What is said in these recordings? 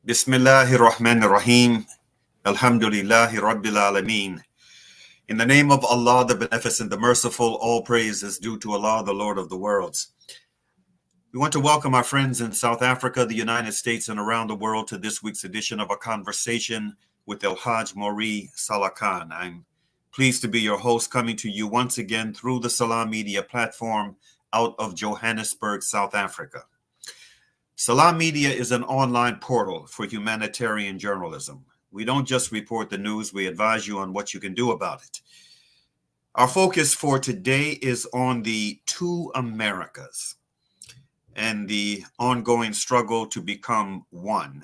Bismillahir Rahmanir Rahim. Alhamdulillahi Rabbil Alameen. In the name of Allah, the Beneficent, the Merciful, all praise is due to Allah, the Lord of the worlds. We want to welcome our friends in South Africa, the United States, and around the world to this week's edition of A Conversation with El-Hajj Mauri Saalakhan. I'm pleased to be your host, coming to you once again through the Salam Media platform out of Johannesburg, South Africa. Salam Media is an online portal for humanitarian journalism. We don't just report the news, we advise you on what you can do about it. Our focus for today is on the two Americas and the ongoing struggle to become one,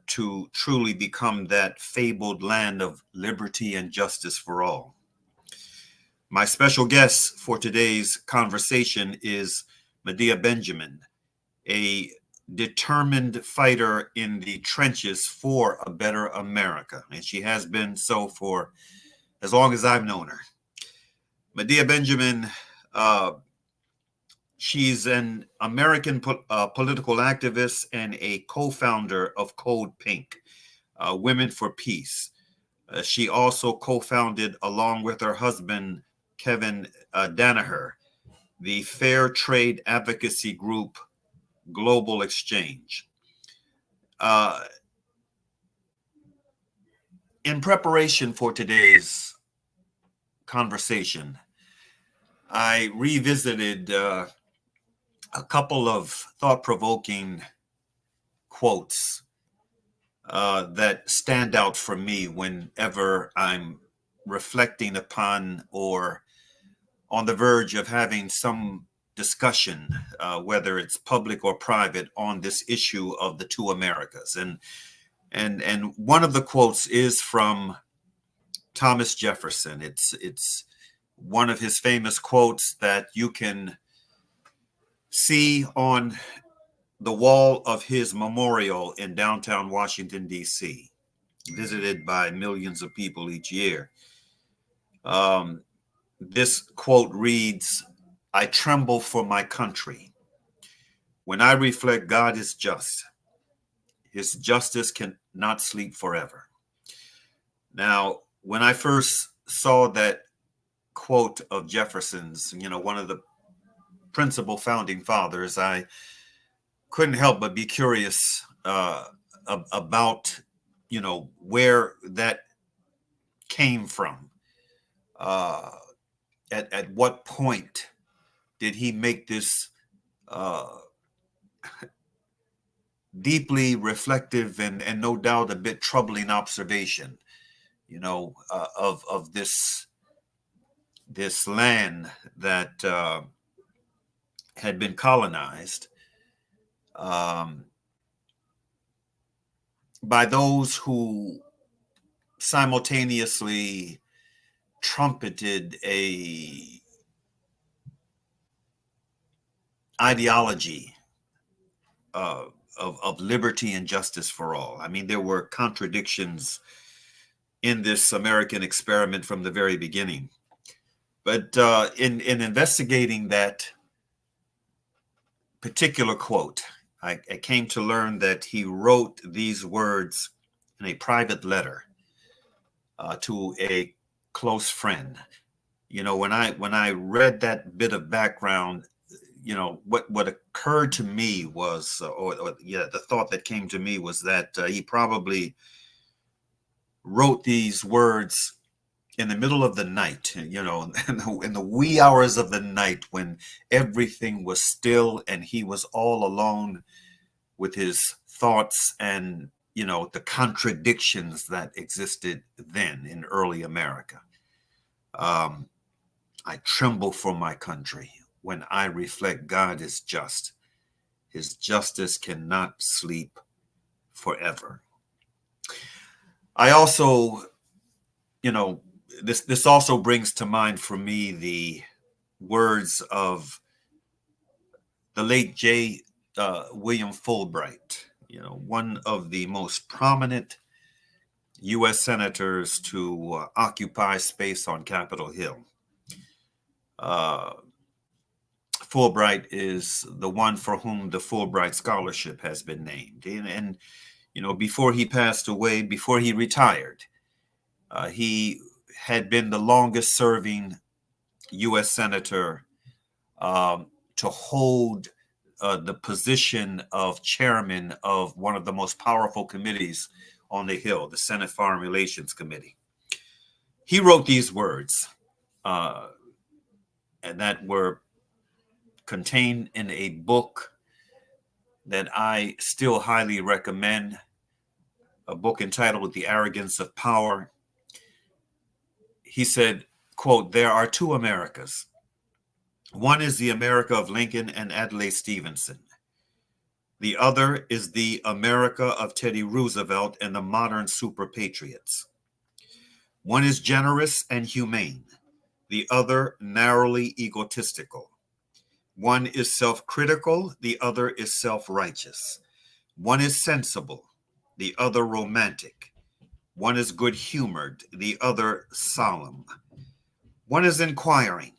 to truly become that fabled land of liberty and justice for all. My special guest for today's conversation is Medea Benjamin, a determined fighter in the trenches for a better America. And she has been so for as long as I've known her. Medea Benjamin, she's an American political activist and a co-founder of Code Pink, Women for Peace. She also co-founded, along with her husband, Kevin Danaher, the fair trade advocacy group Global Exchange. In preparation for today's conversation, I revisited a couple of thought-provoking quotes that stand out for me whenever I'm reflecting upon or on the verge of having some discussion, whether it's public or private, on this issue of the two Americas. And one of the quotes is from Thomas Jefferson. It's one of his famous quotes that you can see on the wall of his memorial in downtown Washington, D.C., visited by millions of people each year. This quote reads, "I tremble for my country. When I reflect, God is just. His justice cannot sleep forever." Now, when I first saw that quote of Jefferson's, one of the principal founding fathers, I couldn't help but be curious about, where that came from. At what point did he make this deeply reflective and no doubt a bit troubling observation, of this land that had been colonized by those who simultaneously trumpeted a ideology of liberty and justice for all. I mean, there were contradictions in this American experiment from the very beginning. But in investigating that particular quote, I came to learn that he wrote these words in a private letter to a close friend. When I read that bit of background, what occurred to me was, the thought that came to me was that he probably wrote these words in the middle of the night, in the wee hours of the night when everything was still and he was all alone with his thoughts and, the contradictions that existed then in early America. I tremble for my country. When I reflect, God is just. His justice cannot sleep forever. I also, this also brings to mind for me the words of the late William Fulbright, one of the most prominent U.S. senators to occupy space on Capitol Hill. Fulbright is the one for whom the Fulbright Scholarship has been named. And you know, before he passed away, before he retired, he had been the longest serving U.S. Senator to hold the position of chairman of one of the most powerful committees on the Hill, the Senate Foreign Relations Committee. He wrote these words, and that were contained in a book that I still highly recommend, a book entitled The Arrogance of Power. He said, quote, "There are two Americas. One is the America of Lincoln and Adlai Stevenson. The other is the America of Teddy Roosevelt and the modern super patriots. One is generous and humane. The other narrowly egotistical. One is self-critical. The other is self-righteous. One is sensible. The other romantic. One is good-humored. The other solemn. One is inquiring.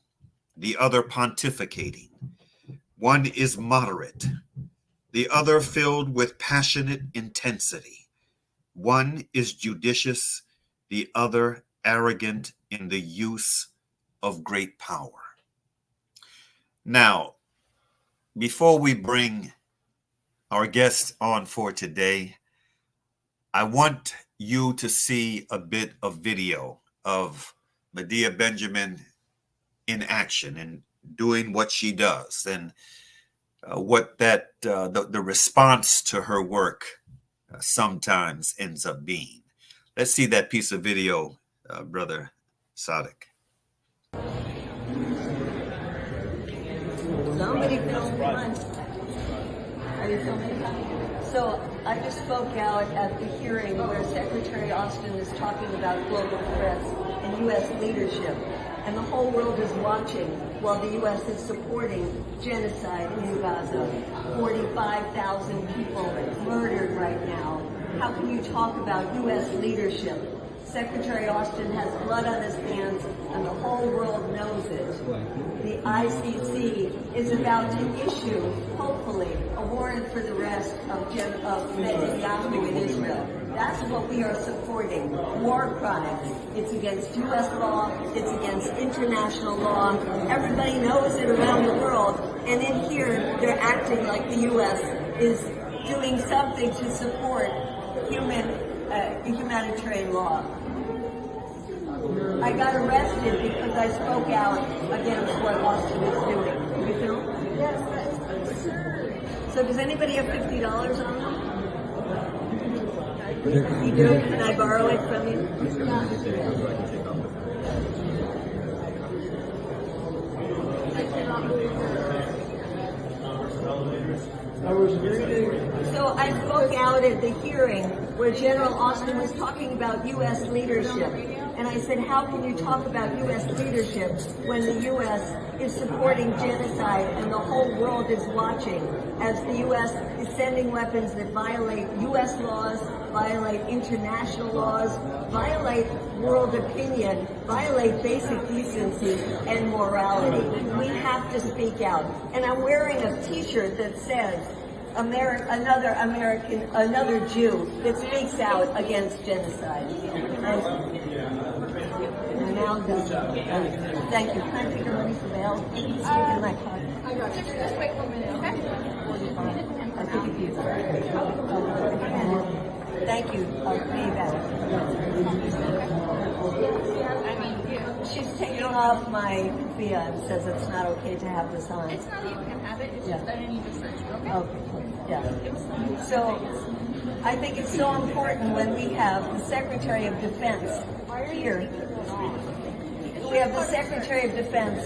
The other pontificating. One is moderate. The other filled with passionate intensity. One is judicious. The other arrogant in the use of great power." Now, before we bring our guest on for today, I want you to see a bit of video of Medea Benjamin in action and doing what she does, and what that the response to her work sometimes ends up being. Let's see that piece of video, Brother Saalakhan. Somebody film one. Are you filming? So I just spoke out at the hearing where Secretary Austin is talking about global threats and U.S. leadership. And the whole world is watching while the U.S. is supporting genocide in Gaza. 45,000 people murdered right now. How can you talk about U.S. leadership? Secretary Austin has blood on his hands, and the whole world knows it. The ICC is about to issue, hopefully, a warrant for the arrest of Netanyahu in Israel. That's what we are supporting. War crimes. It's against U.S. law. It's against international law. Everybody knows it around the world. And in here, they're acting like the U.S. is doing something to support humanitarian law. I got arrested because I spoke out against what Austin is doing. You film? Yes. So does anybody have $50 on them? You do? Can I borrow it from you? So I spoke out at the hearing where General Austin was talking about U.S. leadership. And I said, how can you talk about U.S. leadership when the U.S. is supporting genocide and the whole world is watching as the U.S. is sending weapons that violate U.S. laws, violate international laws, violate world opinion, violate basic decency and morality. We have to speak out. And I'm wearing a T-shirt that says, another Jew that speaks out against genocide. And now done. Thank you. Can I take your money for bail? It's in my car. I got you. Just wait 1 minute, okay? I think if you. Thank you. I'll pay you back. She's taking off my via and says it's not okay to have this on. It's not that you can have it, it's just that I need to search it, okay? Okay. Yeah. So I think it's so important when we have the Secretary of Defense here. We have the Secretary of Defense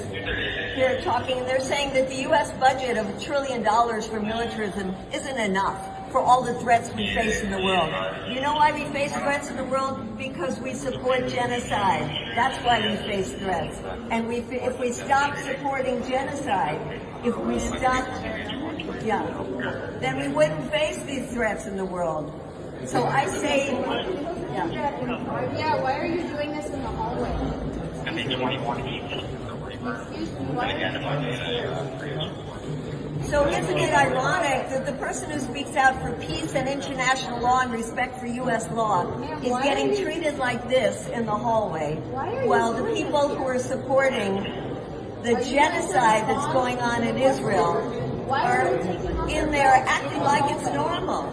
here talking, and they're saying that the U.S. budget of $1 trillion for militarism isn't enough for all the threats we face in the world. You know why we face threats in the world? Because we support genocide. That's why we face threats. And if we stop supporting genocide, if we stop, then we wouldn't face these threats in the world. So I say, Yeah, why are you doing this in the hallway? Excuse me, why are you doing this here? So isn't it ironic that the person who speaks out for peace and international law and respect for U.S. law is getting treated like this in the hallway, while the people who are supporting the genocide that's going on in Israel are in there acting like it's normal?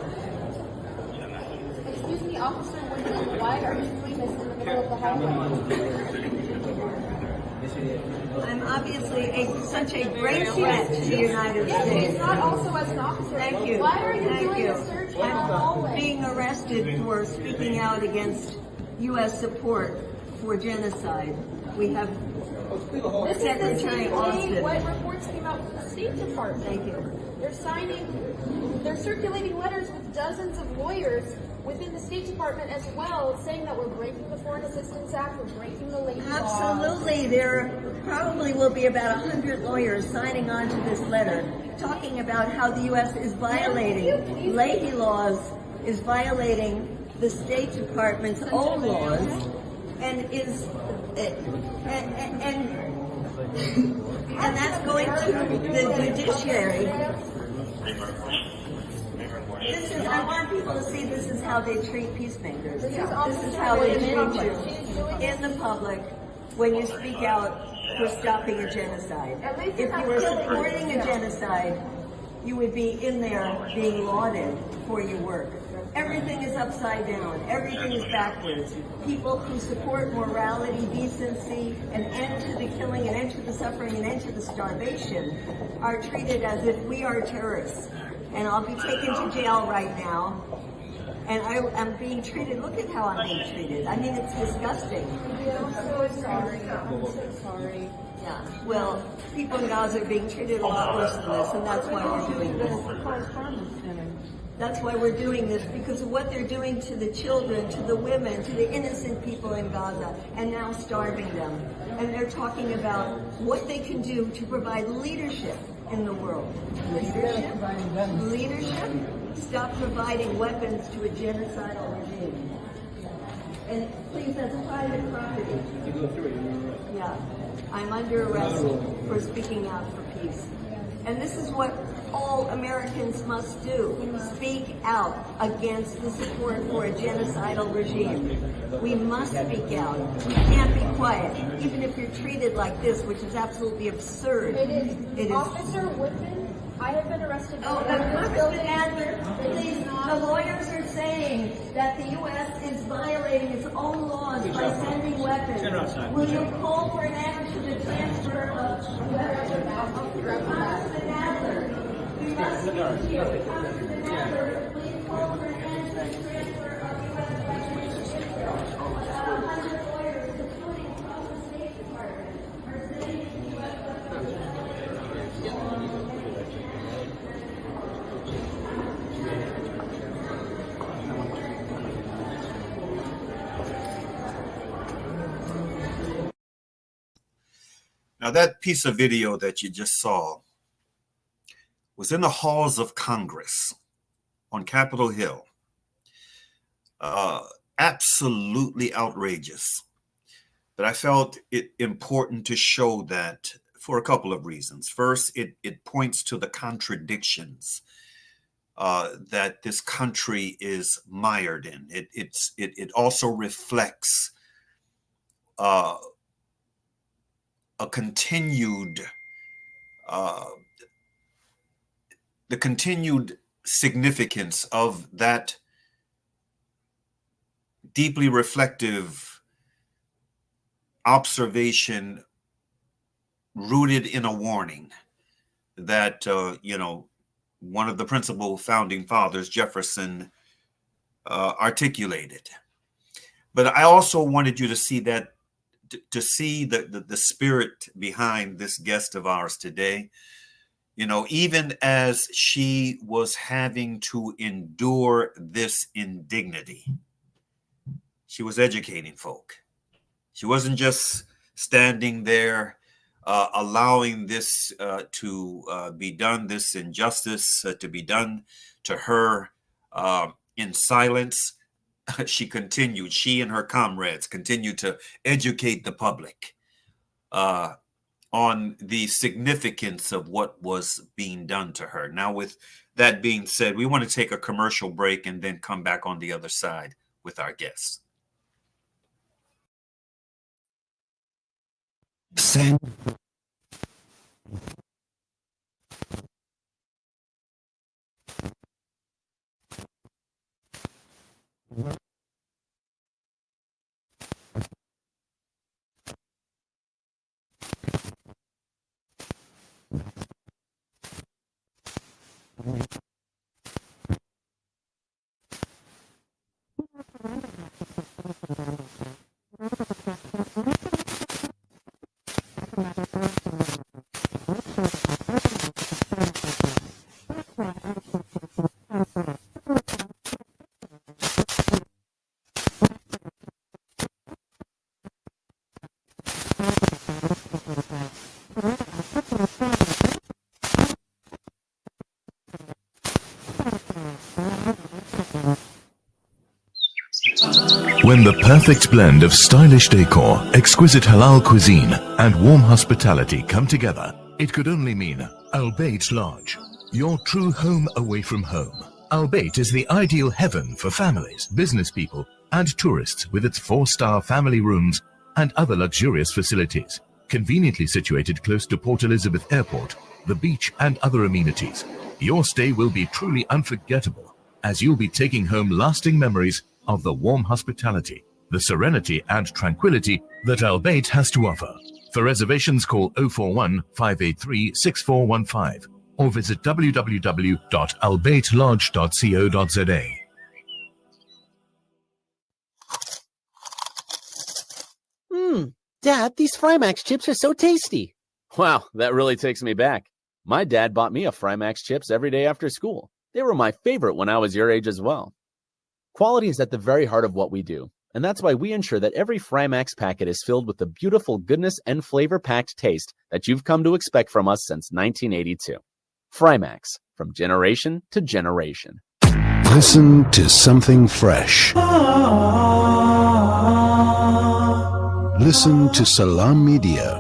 Excuse me, Officer Woodman, why are you doing this in the middle of the hallway? I'm obviously such a great threat to the United Yes, it States. is not also as an officer. Thank you. Why are you Thank doing you. a search in the I'm hallway? being arrested for speaking out against U.S. support for genocide. We have This is the Secretary same day Austin. what reports came out from the State Department. Thank you. They're circulating letters with dozens of lawyers within the State Department as well, saying that we're breaking the Foreign Assistance Act, we're breaking the labor laws. Absolutely. There probably will be about 100 lawyers signing on to this letter talking about how the U.S. is violating Leahy laws, is violating the State Department's own laws, and is and that's going to the judiciary. I want people to see this is how they treat peacemakers. This is how they treat you in the public when you speak out for stopping a genocide. If you were supporting a genocide, you would be in there being lauded for your work. Everything is upside down. Everything is backwards. People who support morality, decency, an end to the killing, an end to the suffering, an end to the starvation are treated as if we are terrorists. And I'll be taken to jail right now. And I'm being treated, look at how I'm being treated. I mean, it's disgusting. I'm so sorry. I'm so sorry. Yeah, well, people in Gaza are being treated a lot worse than this, and that's why we're doing this. That's why we're doing this, because of what they're doing to the children, to the women, to the innocent people in Gaza, and now starving them. And they're talking about what they can do to provide leadership in the world. Leadership? Leadership? Stop providing weapons to a genocidal regime. And please, that's private property. Yeah, I'm under arrest for speaking out for peace. And this is what all Americans must do. Speak out against the support for a genocidal regime. We must speak out. We can't be quiet, even if you're treated like this, which is absolutely absurd. It is. It Officer Woodman, I have been arrested. Oh, Congressman Adler, please, the lawyers are saying that the U.S. is violating its own laws by sending weapons. Will you call for an end to the transfer of weapons? Congressman Adler, we must speak here. Congressman Adler, please call for an end to the transfer of U.S. weapons to Israel. 100 lawyers, including from the State Department, are saying U.S. weapons. Now, that piece of video that you just saw was in the halls of Congress on Capitol Hill. Absolutely outrageous. But I felt it important to show that for a couple of reasons. First, it points to the contradictions that this country is mired in. It also reflects a continued the continued significance of that deeply reflective observation rooted in a warning that one of the principal founding fathers, Jefferson, articulated. But I also wanted you to see that, to see the spirit behind this guest of ours today. Even as she was having to endure this indignity, she was educating folk. She wasn't just standing there allowing this to be done, this injustice to be done to her in silence. She and her comrades continued to educate the public on the significance of what was being done to her. Now, with that being said, we want to take a commercial break and then come back on the other side with our guests. Send. When the perfect blend of stylish decor, exquisite halal cuisine, and warm hospitality come together, it could only mean El-Hajj Lodge, your true home away from home. El-Hajj is the ideal heaven for families, business people, and tourists with its 4-star family rooms and other luxurious facilities, conveniently situated close to Port Elizabeth Airport, the beach, and other amenities. Your stay will be truly unforgettable, as you'll be taking home lasting memories of the warm hospitality, the serenity and tranquility that El-Hajj has to offer. For reservations, call 041-583-6415 or visit www.albaitlodge.co.za. Dad, these Frymax chips are so tasty. Wow, that really takes me back. My dad bought me a Frymax chips every day after school. They were my favorite when I was your age as well. Quality is at the very heart of what we do, and that's why we ensure that every Frymax packet is filled with the beautiful goodness and flavor-packed taste that you've come to expect from us since 1982. Frymax, from generation to generation. Listen to something fresh. Listen to Salam Media.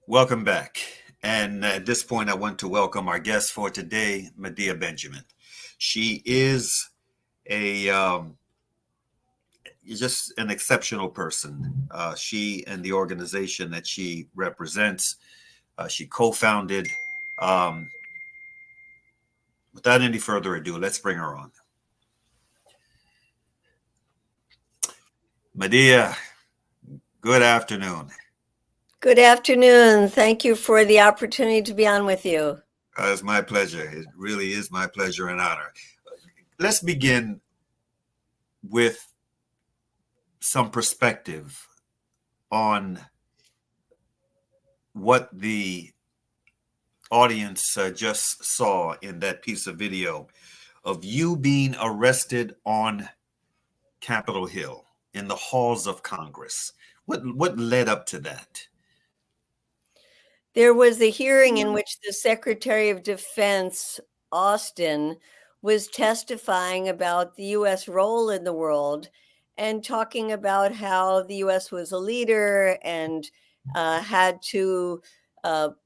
Welcome back. And at this point, I want to welcome our guest for today, Medea Benjamin. She is just an exceptional person. She and the organization that she represents, she co-founded. Without any further ado, let's bring her on. Medea, good afternoon. Good afternoon. Thank you for the opportunity to be on with you. It's my pleasure. It really is my pleasure and honor. Let's begin with some perspective on what the audience just saw in that piece of video of you being arrested on Capitol Hill in the halls of Congress. What led up to that? There was a hearing in which the Secretary of Defense, Austin, was testifying about the U.S. role in the world and talking about how the U.S. was a leader and had to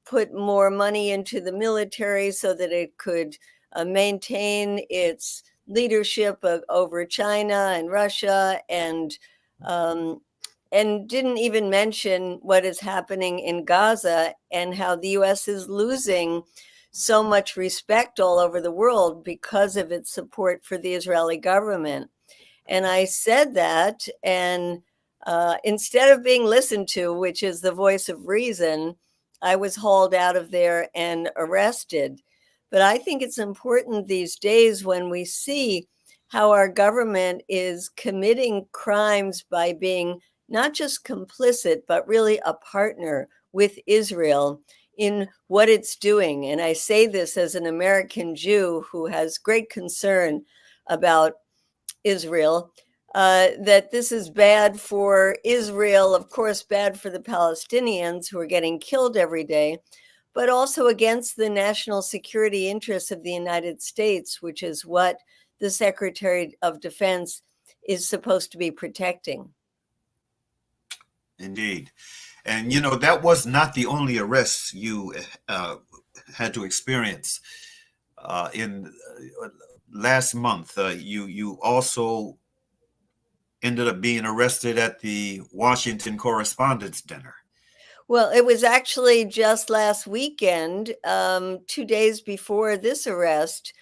put more money into the military so that it could maintain its leadership over China and Russia, and didn't even mention what is happening in Gaza and how the U.S. is losing so much respect all over the world because of its support for the Israeli government. And I said that, and instead of being listened to, which is the voice of reason, I was hauled out of there and arrested. But I think it's important these days when we see how our government is committing crimes by being not just complicit, but really a partner with Israel in what it's doing. And I say this as an American Jew who has great concern about Israel, that this is bad for Israel, of course, bad for the Palestinians who are getting killed every day, but also against the national security interests of the United States, which is what the Secretary of Defense is supposed to be protecting. Indeed. And, that was not the only arrests you had to experience. In last month, you also ended up being arrested at the Washington Correspondents' Dinner. Well, it was actually just last weekend, 2 days before this arrest,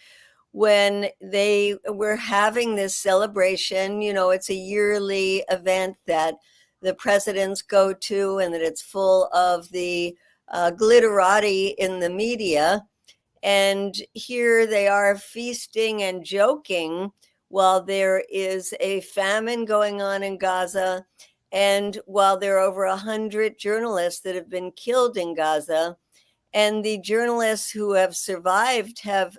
when they were having this celebration. It's a yearly event that the presidents go to, and that it's full of the glitterati in the media. And here they are feasting and joking while there is a famine going on in Gaza, and while there are over 100 journalists that have been killed in Gaza. And the journalists who have survived have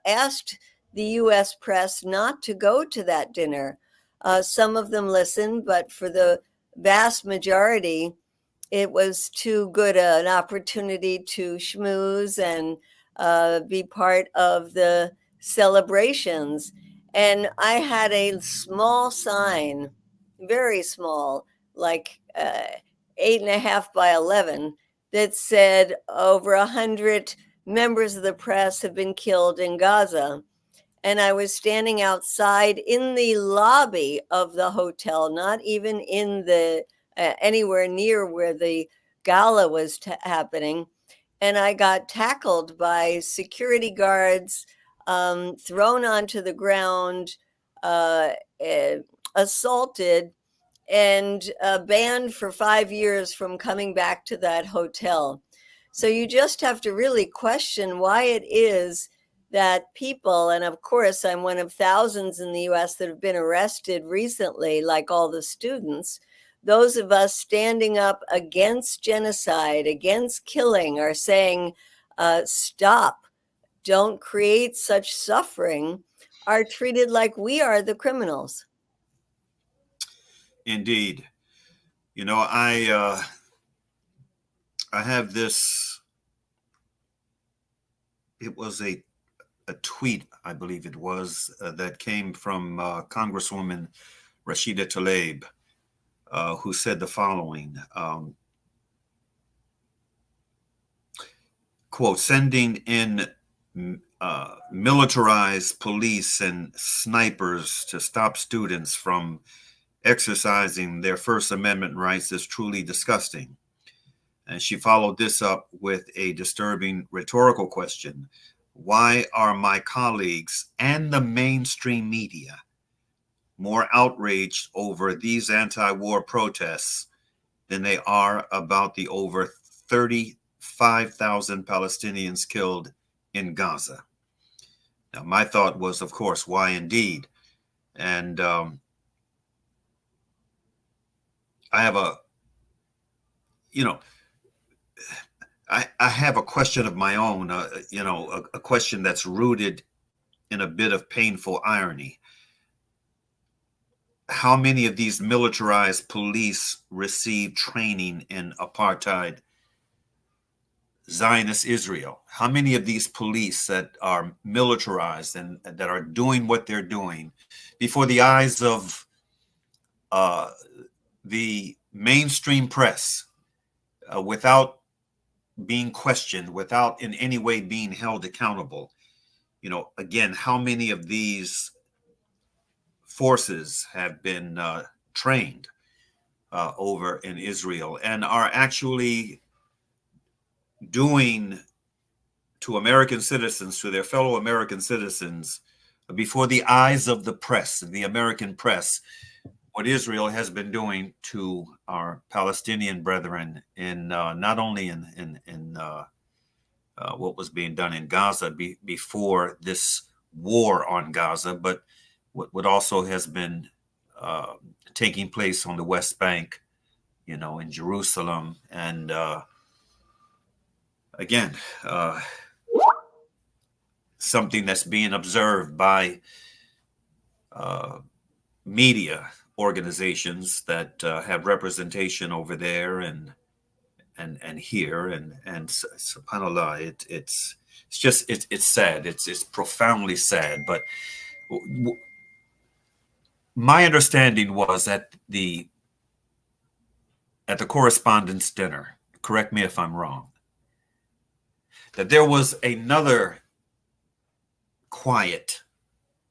asked the U.S. press not to go to that dinner. Some of them listened, but for the vast majority, it was too good an opportunity to schmooze and be part of the celebrations. And I had a small sign, very small, like 8.5 by 11, that said over 100 members of the press have been killed in Gaza. And I was standing outside in the lobby of the hotel, not even in the anywhere near where the gala was happening. And I got tackled by security guards, thrown onto the ground, assaulted, and banned for 5 years from coming back to that hotel. So you just have to really question why it is that people, and of course, I'm one of thousands in the US that have been arrested recently, like all the students. Those of us standing up against genocide, against killing, are saying, stop, don't create such suffering, are treated like we are the criminals. Indeed. I have this, it was a tweet, I believe it was, that came from Congresswoman Rashida Tlaib, who said the following, quote, sending in militarized police and snipers to stop students from exercising their First Amendment rights is truly disgusting. And she followed this up with a disturbing rhetorical question. Why are my colleagues and the mainstream media more outraged over these anti-war protests than they are about the over 35,000 Palestinians killed in Gaza? Now, my thought was, of course, why indeed? And I have I have a question of my own, a question that's rooted in a bit of painful irony. How many of these militarized police receive training in apartheid Zionist Israel? How many of these police that are militarized and that are doing what they're doing before the eyes of the mainstream press, without being questioned, without in any way being held accountable? Again, how many of these forces have been trained over in Israel and are actually doing to American citizens, to their fellow American citizens, before the eyes of the press, the American press, what Israel has been doing to our Palestinian brethren in not only in what was being done in Gaza before this war on Gaza, but what also has been taking place on the West Bank, in Jerusalem. And again, something that's being observed by media organizations that have representation over there and here, and subhanallah, it's sad. It's profoundly sad. But My understanding was at the correspondence dinner, correct me if I'm wrong, that there was another quiet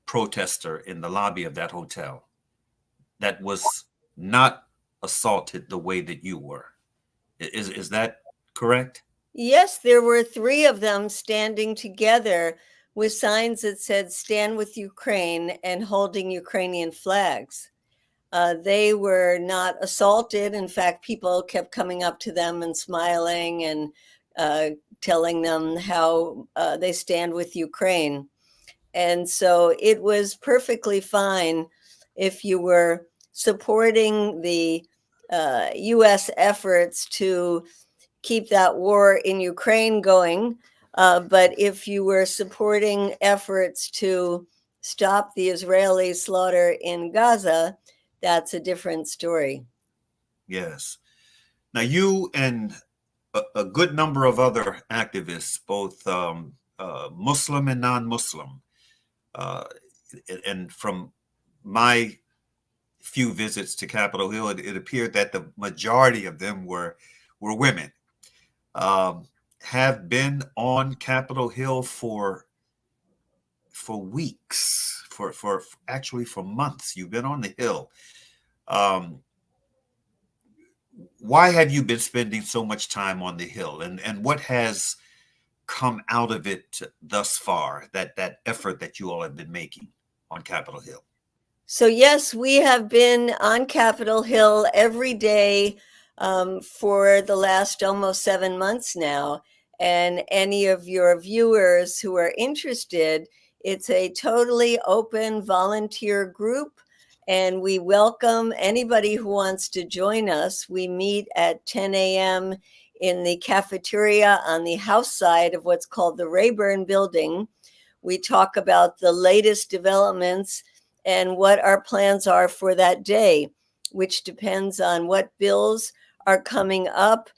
protester in the lobby of that hotel that was not assaulted the way that you were. Is that correct? Yes, there were three of them standing together with signs that said "Stand with Ukraine" and holding Ukrainian flags. They were not assaulted. In fact, people kept coming up to them and smiling and telling them how they stand with Ukraine. And so it was perfectly fine if you were supporting the U.S. efforts to keep that war in Ukraine going. But if you were supporting efforts to stop the Israeli slaughter in Gaza, that's a different story. Yes. Now, you and a good number of other activists, both Muslim and non-Muslim, uh, and from my few visits to Capitol Hill, it appeared that the majority of them were women. Um, have been on Capitol Hill for weeks, for actually for months. You've been on the Hill. Um, why have you been spending so much time on the Hill, and what has come out of it thus far? That effort that you all have been making on Capitol Hill. So, yes, we have been on Capitol Hill every day for the last almost 7 months now. And any of your viewers who are interested, it's a totally open volunteer group. And we welcome anybody who wants to join us. We meet at 10 a.m. in the cafeteria on the house side of what's called the Rayburn Building. We talk about the latest developments and what our plans are for that day, which depends on what bills are coming up.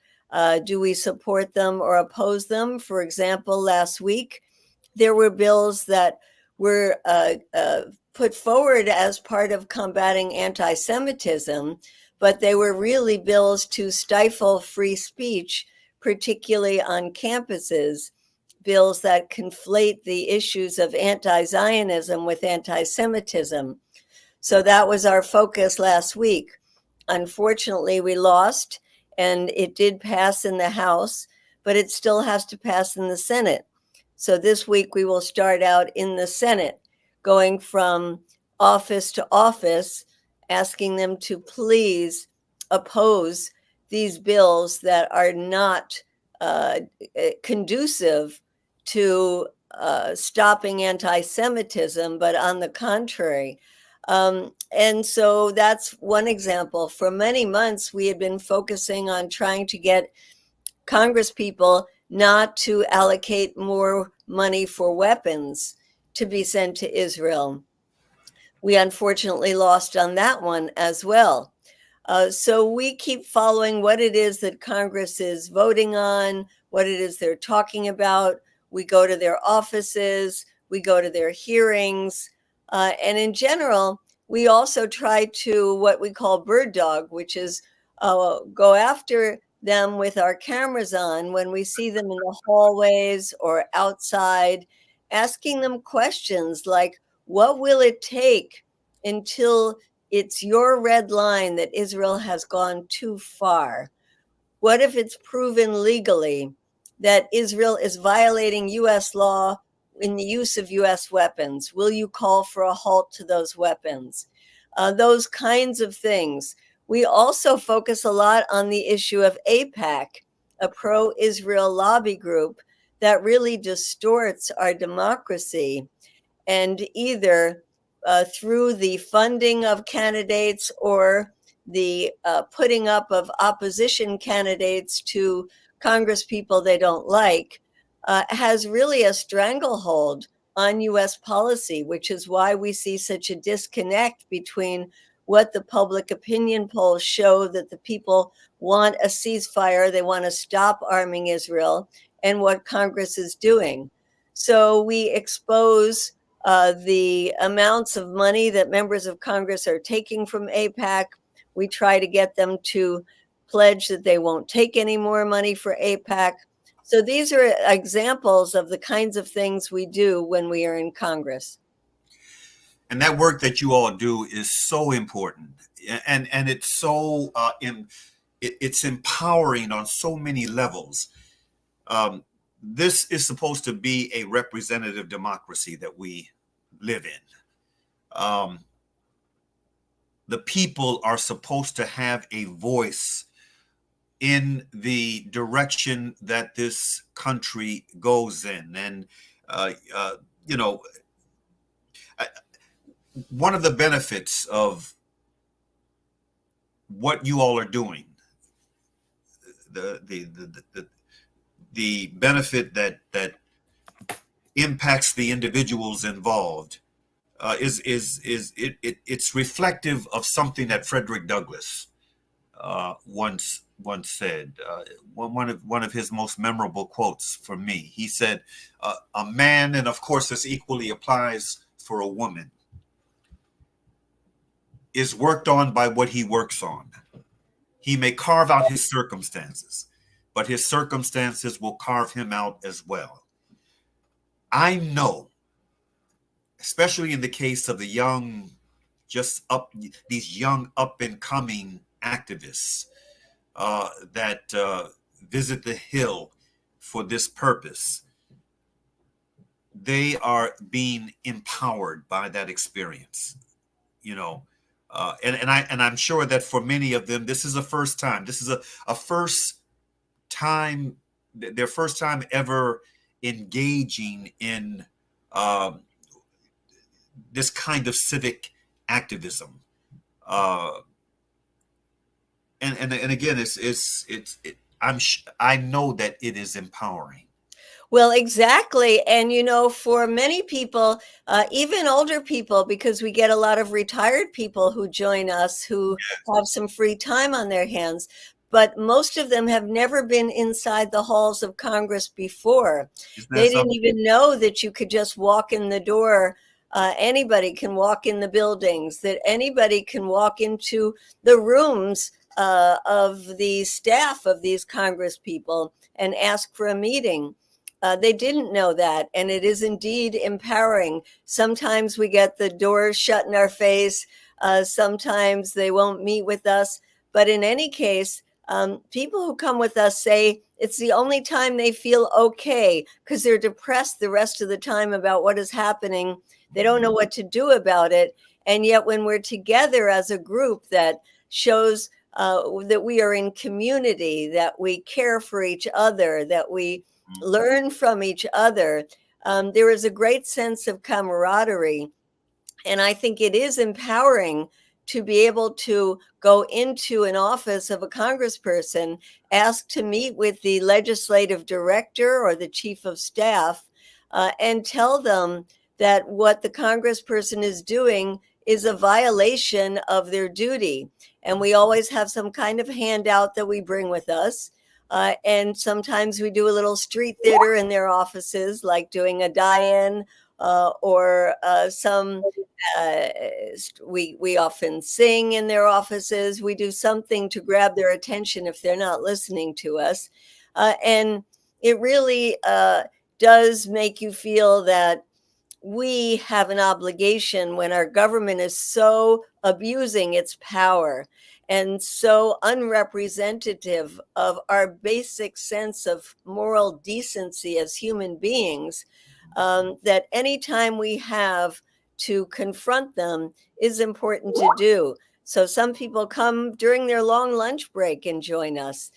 Do we support them or oppose them? For example, last week, there were bills that were put forward as part of combating anti Semitism, but they were really bills to stifle free speech, particularly on campuses. Bills that conflate the issues of anti Zionism with anti Semitism. So that was our focus last week. Unfortunately, we lost, and it did pass in the House, but it still has to pass in the Senate. So this week we will start out in the Senate, going from office to office, asking them to please oppose these bills that are not conducive to stopping anti Semitism, but on the contrary. And so that's one example. For many months, we had been focusing on trying to get Congress people not to allocate more money for weapons to be sent to Israel. We unfortunately lost on that one as well. So we keep following what it is that Congress is voting on, what it is they're talking about. We go to their offices, we go to their hearings, and in general, we also try to what we call bird dog, which is go after them with our cameras on when we see them in the hallways or outside, asking them questions like, what will it take until it's your red line that Israel has gone too far? What if it's proven legally that Israel is violating U.S. law in the use of U.S. weapons? Will you call for a halt to those weapons? Those kinds of things. We also focus a lot on the issue of AIPAC, a pro-Israel lobby group that really distorts our democracy, and either through the funding of candidates or the putting up of opposition candidates to Congress people they don't like, has really a stranglehold on US policy, which is why we see such a disconnect between what the public opinion polls show that the people want a ceasefire, they want to stop arming Israel, and what Congress is doing. So we expose the amounts of money that members of Congress are taking from AIPAC. We try to get them to pledge that they won't take any more money for AIPAC. So these are examples of the kinds of things we do when we are in Congress. And that work that you all do is so important, and it's so it's empowering on so many levels. This is supposed to be a representative democracy that we live in. The people are supposed to have a voice in the direction that this country goes in. And, you know, one of the benefits of what you all are doing, the benefit that impacts the individuals involved, it's reflective of something that Frederick Douglass once said. One of his most memorable quotes for me. He said, "A man, and of course this equally applies for a woman, is worked on by what he works on. He may carve out his circumstances, but his circumstances will carve him out as well." I know, especially in the case of the young, these young up and coming activists that visit the Hill for this purpose, they are being empowered by that experience, you know. And I'm sure that for many of them, this is a first time. This is a first time, their first time ever engaging in this kind of civic activism. And again, I know that it is empowering. Well, exactly. And, you know, for many people, even older people, because we get a lot of retired people who join us who have some free time on their hands, but most of them have never been inside the halls of Congress before. Isn't They that didn't something? even know that you could just walk in the door. Anybody can walk in the buildings, that anybody can walk into the rooms of the staff of these Congress people and ask for a meeting. They didn't know that, and it is indeed empowering. Sometimes we get the doors shut in our face. Sometimes they won't meet with us. But in any case, people who come with us say it's the only time they feel okay because they're depressed the rest of the time about what is happening. They don't know what to do about it. And yet, when we're together as a group that shows that we are in community, that we care for each other, that we learn from each other, there is a great sense of camaraderie. And I think it is empowering to be able to go into an office of a congressperson, ask to meet with the legislative director or the chief of staff, and tell them that what the congressperson is doing is a violation of their duty. And we always have some kind of handout that we bring with us. And sometimes we do a little street theater in their offices, like doing a die-in or we often sing in their offices. We do something to grab their attention if they're not listening to us. And it really does make you feel that we have an obligation when our government is so abusing its power and so unrepresentative of our basic sense of moral decency as human beings, that anytime we have to confront them is important to do. So some people come during their long lunch break and join us.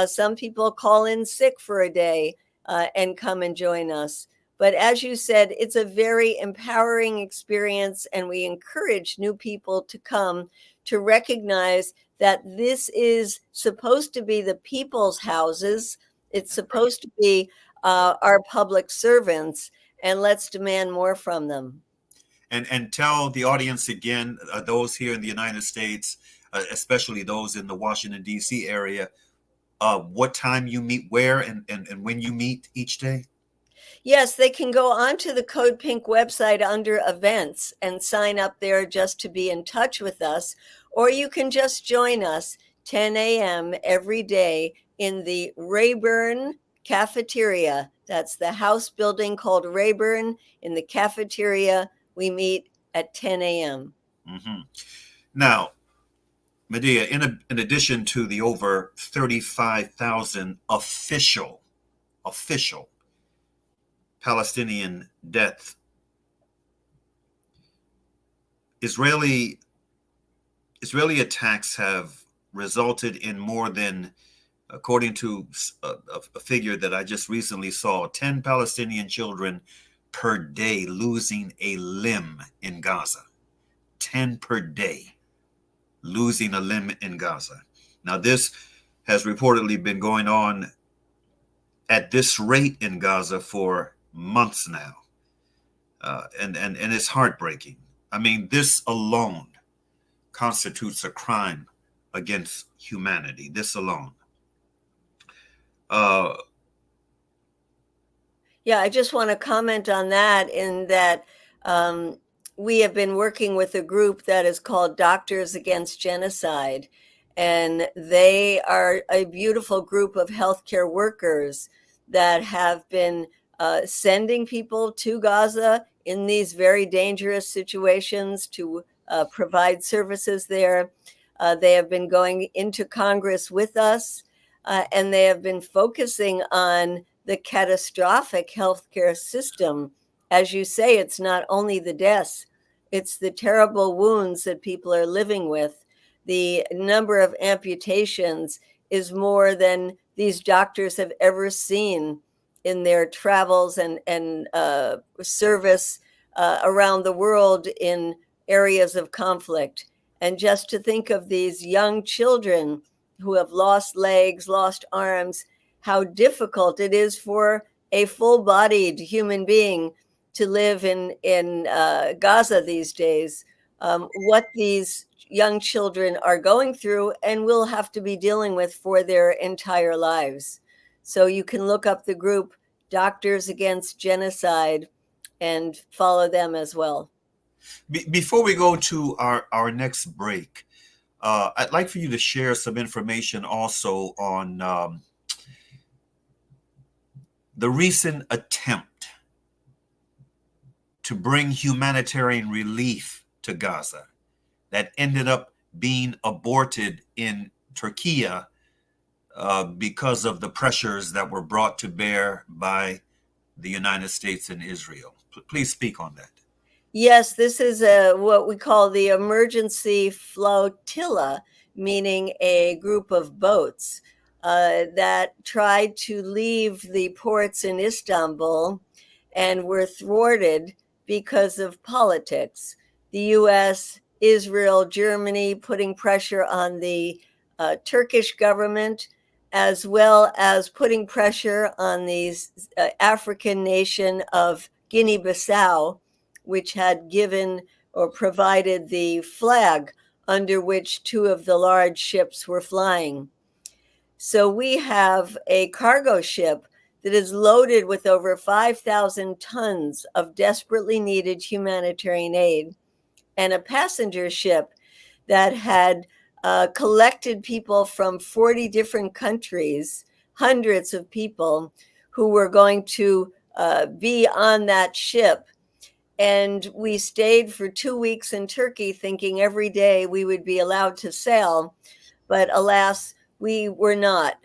Some people call in sick for a day and come and join us. But as you said, it's a very empowering experience, and we encourage new people to come to recognize that this is supposed to be the people's houses. It's supposed to be our public servants, and let's demand more from them. And tell the audience again, those here in the United States, especially those in the Washington, D.C. area, what time you meet, where, and when you meet each day? Yes, they can go onto the Code Pink website under events and sign up there just to be in touch with us, or you can just join us 10 a.m. every day in the Rayburn cafeteria. That's the house building called Rayburn. In the cafeteria, we meet at 10 a.m. Hmm. Now, Medea, in addition to the over 35,000 official Palestinian deaths, Israeli attacks have resulted in more than, according to a figure that I just recently saw, 10 Palestinian children per day losing a limb in Gaza. 10 per day losing a limb in Gaza. Now, this has reportedly been going on at this rate in Gaza for months now. And it's heartbreaking. I mean, this alone constitutes a crime against humanity. This alone. Uh, Yeah, I just want to comment on that in that we have been working with a group that is called Doctors Against Genocide. And they are a beautiful group of healthcare workers that have been sending people to Gaza in these very dangerous situations to provide services there. They have been going into Congress with us, and they have been focusing on the catastrophic healthcare system. As you say, it's not only the deaths, it's the terrible wounds that people are living with. The number of amputations is more than these doctors have ever seen in their travels and service around the world in areas of conflict. And just to think of these young children who have lost legs, lost arms, how difficult it is for a full-bodied human being to live in Gaza these days. What these young children are going through and will have to be dealing with for their entire lives. So you can look up the group Doctors Against Genocide and follow them as well. Before we go to our next break, I'd like for you to share some information also on the recent attempt to bring humanitarian relief to Gaza that ended up being aborted in Turkey because of the pressures that were brought to bear by the United States and Israel. Please speak on that. Yes, this is what we call the emergency flotilla, meaning a group of boats that tried to leave the ports in Istanbul and were thwarted because of politics. The US, Israel, Germany putting pressure on the Turkish government, as well as putting pressure on the African nation of Guinea-Bissau, which had given or provided the flag under which two of the large ships were flying. So we have a cargo ship that is loaded with over 5,000 tons of desperately needed humanitarian aid, and a passenger ship that had collected people from 40 different countries, hundreds of people who were going to be on that ship. And we stayed for 2 weeks in Turkey thinking every day we would be allowed to sail. But alas, we were not.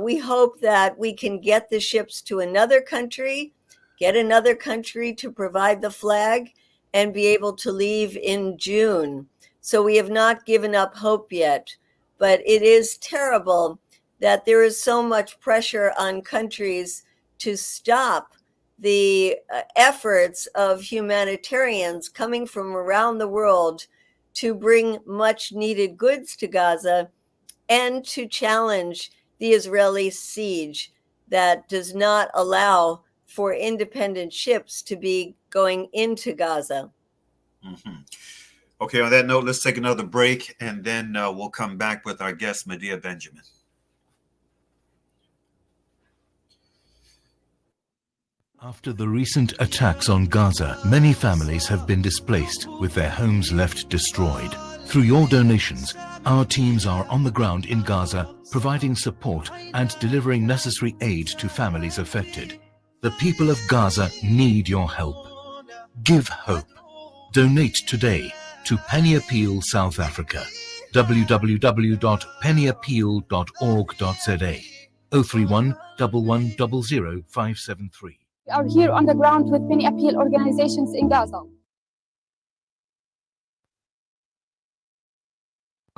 We hope that we can get the ships to another country, get another country to provide the flag, and be able to leave in June. So we have not given up hope yet. But it is terrible that there is so much pressure on countries to stop the efforts of humanitarians coming from around the world to bring much needed goods to Gaza and to challenge the Israeli siege that does not allow for independent ships to be going into Gaza. Mm-hmm. Okay, on that note, let's take another break, and then we'll come back with our guest, Medea Benjamin. After the recent attacks on Gaza, many families have been displaced with their homes left destroyed. Through your donations, our teams are on the ground in Gaza, providing support and delivering necessary aid to families affected. The people of Gaza need your help. Give hope. Donate today to Penny Appeal South Africa. www.pennyappeal.org.za 031 1100 573. We are here on the ground with many appeal organizations in Gaza.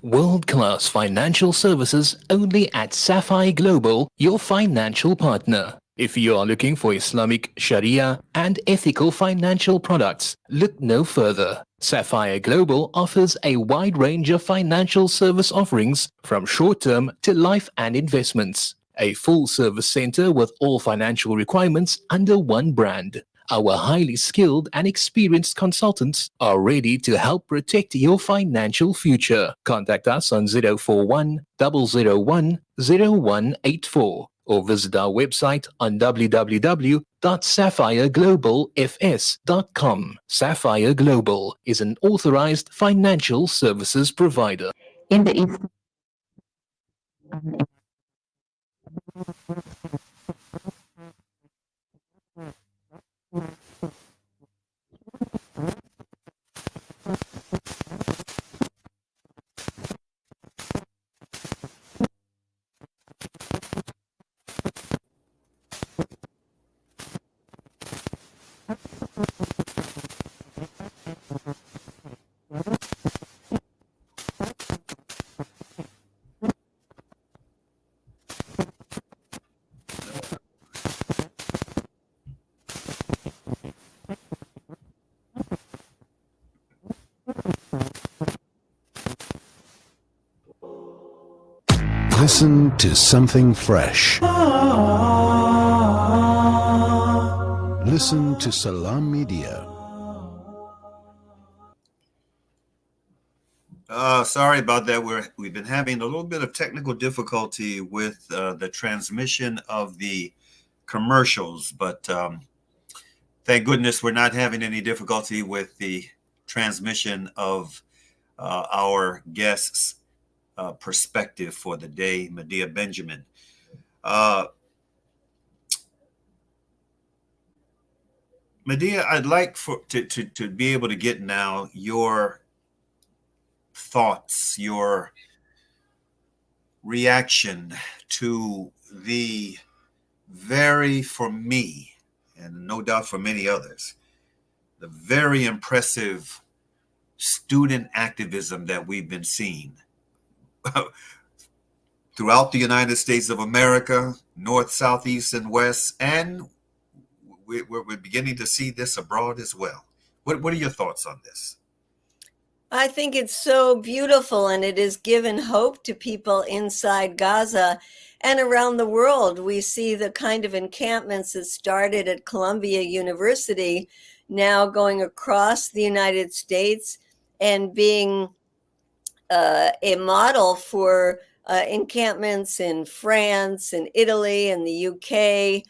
World-class financial services only at Sapphire Global, your financial partner. If you are looking for Islamic, Sharia, and ethical financial products, look no further. Sapphire Global offers a wide range of financial service offerings from short-term to life and investments. A full-service center with all financial requirements under one brand. Our highly skilled and experienced consultants are ready to help protect your financial future. Contact us on 041 001 0184 or visit our website on www.sapphireglobalfs.com. Sapphire Global is an authorized financial services provider. In the East. Listen to something fresh. Listen to Salam Media. Sorry about that. We've been having a little bit of technical difficulty with the transmission of the commercials, but thank goodness we're not having any difficulty with the transmission of our guests' perspective for the day, Medea Benjamin. Medea, I'd like to be able to get now your thoughts, your reaction to the for me, and no doubt for many others, the very impressive student activism that we've been seeing throughout the United States of America, north, south, east, and west, and we're beginning to see this abroad as well. What are your thoughts on this? I think it's so beautiful, and it has given hope to people inside Gaza and around the world. We see the kind of encampments that started at Columbia University now going across the United States and being a model for encampments in France and Italy and the UK,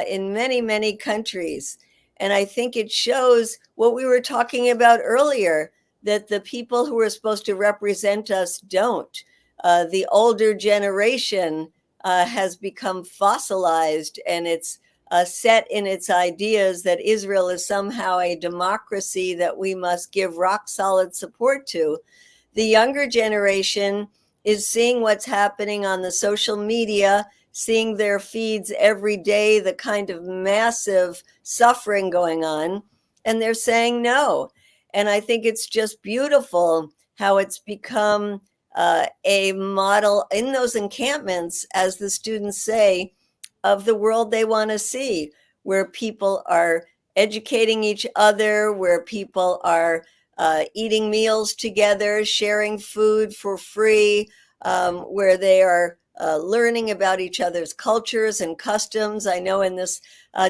in many, many countries. And I think it shows what we were talking about earlier, that the people who are supposed to represent us don't. The older generation has become fossilized, and it's set in its ideas that Israel is somehow a democracy that we must give rock solid support to. The younger generation is seeing what's happening on the social media, seeing their feeds every day, the kind of massive suffering going on, and they're saying no. And I think it's just beautiful how it's become a model in those encampments, as the students say, of the world they want to see, where people are educating each other, where people are eating meals together, sharing food for free, where they are learning about each other's cultures and customs. I know in this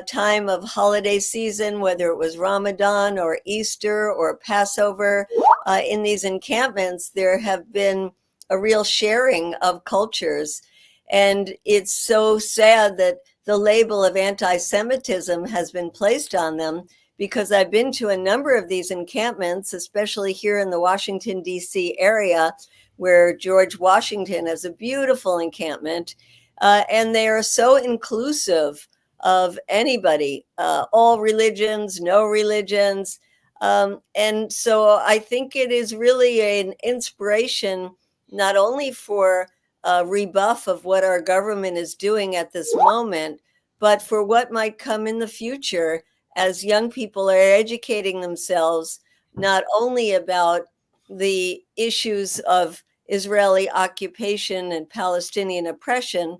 time of holiday season, whether it was Ramadan or Easter or Passover, in these encampments, there have been a real sharing of cultures. And it's so sad that the label of anti-Semitism has been placed on them, because I've been to a number of these encampments, especially here in the Washington, D.C. area, where George Washington has a beautiful encampment, and they are so inclusive of anybody, all religions, no religions. And so I think it is really an inspiration, not only for a rebuff of what our government is doing at this moment, but for what might come in the future as young people are educating themselves, not only about the issues of Israeli occupation and Palestinian oppression,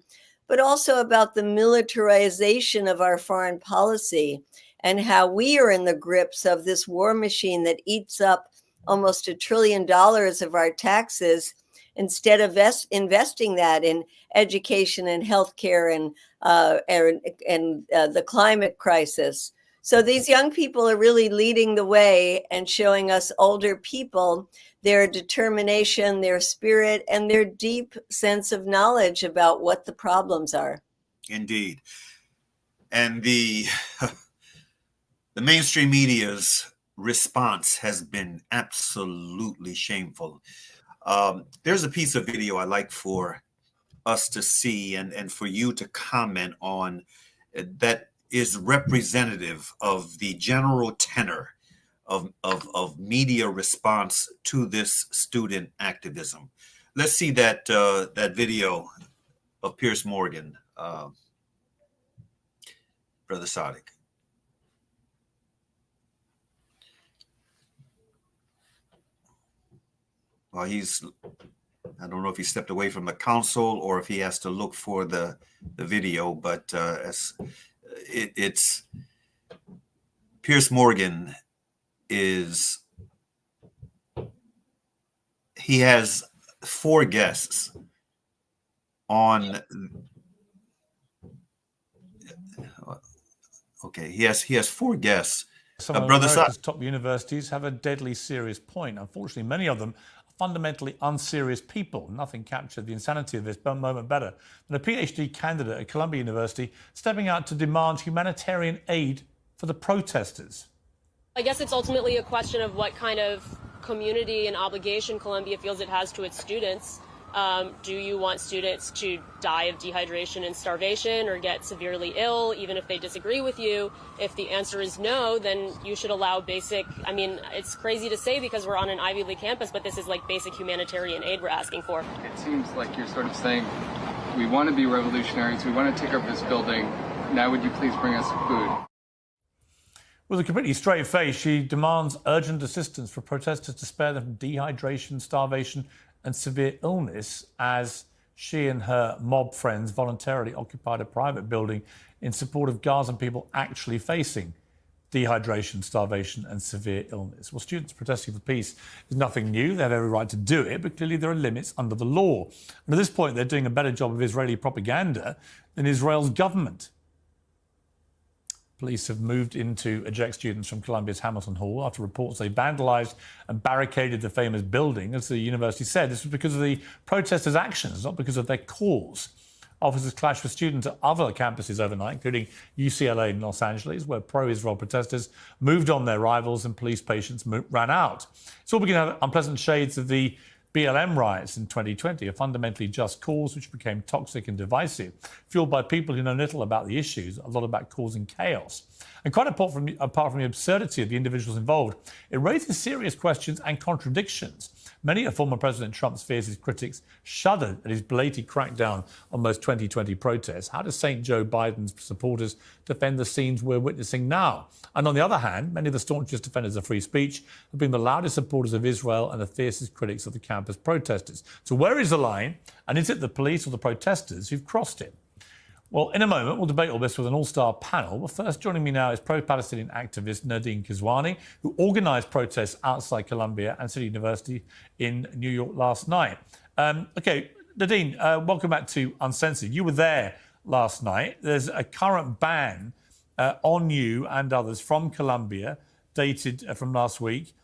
but also about the militarization of our foreign policy and how we are in the grips of this war machine that eats up almost $1 trillion of our taxes, instead of investing that in education and healthcare and the climate crisis. So these young people are really leading the way and showing us older people their determination, their spirit, and their deep sense of knowledge about what the problems are. Indeed. And the mainstream media's response has been absolutely shameful. There's a piece of video I like for us to see and for you to comment on that is representative of the general tenor of media response to this student activism. Let's see that video of Piers Morgan, Brother Sadiq. Well, I don't know if he stepped away from the console or if he has to look for the video, but it's Piers Morgan he has 4 guests on. Okay, he has 4 guests. Some of America's top universities have a deadly serious point. Unfortunately, many of them are fundamentally unserious people. Nothing captured the insanity of this moment better than a PhD candidate at Columbia University stepping out to demand humanitarian aid for the protesters. I guess it's ultimately a question of what kind of community and obligation Columbia feels it has to its students. Do you want students to die of dehydration and starvation or get severely ill, even if they disagree with you? If the answer is no, then you should allow basic, I mean, it's crazy to say because we're on an Ivy League campus, but this is like basic humanitarian aid we're asking for. It seems like you're sort of saying, we want to be revolutionaries, we want to take over this building, now would you please bring us food? With a completely straight face, she demands urgent assistance for protesters to spare them from dehydration, starvation, and severe illness, as she and her mob friends voluntarily occupied a private building in support of Gazan people actually facing dehydration, starvation, and severe illness. Well, students protesting for peace is nothing new. They have every right to do it, but clearly there are limits under the law. And at this point, they're doing a better job of Israeli propaganda than Israel's government. Police have moved in to eject students from Columbia's Hamilton Hall after reports they vandalised and barricaded the famous building. As the university said, this was because of the protesters' actions, not because of their cause. Officers clashed with students at other campuses overnight, including UCLA in Los Angeles, where pro-Israel protesters moved on their rivals and police patience ran out. It's all beginning to have unpleasant shades of the BLM riots in 2020, a fundamentally just cause which became toxic and divisive, fueled by people who know little about the issues, a lot about causing chaos. And quite apart from the absurdity of the individuals involved, it raises serious questions and contradictions. Many of former President Trump's fiercest critics shuddered at his blatant crackdown on most 2020 protests. How does St. Joe Biden's supporters defend the scenes we're witnessing now? And on the other hand, many of the staunchest defenders of free speech have been the loudest supporters of Israel and the fiercest critics of the campus protesters. So where is the line? And is it the police or the protesters who've crossed it? Well, in a moment, we'll debate all this with an all-star panel. But first, joining me now is pro-Palestinian activist Nadine Kizwani, who organised protests outside Columbia and City University in New York last night. OK, Nadine, welcome back to Uncensored. You were there last night. There's a current ban on you and others from Columbia, dated from last week,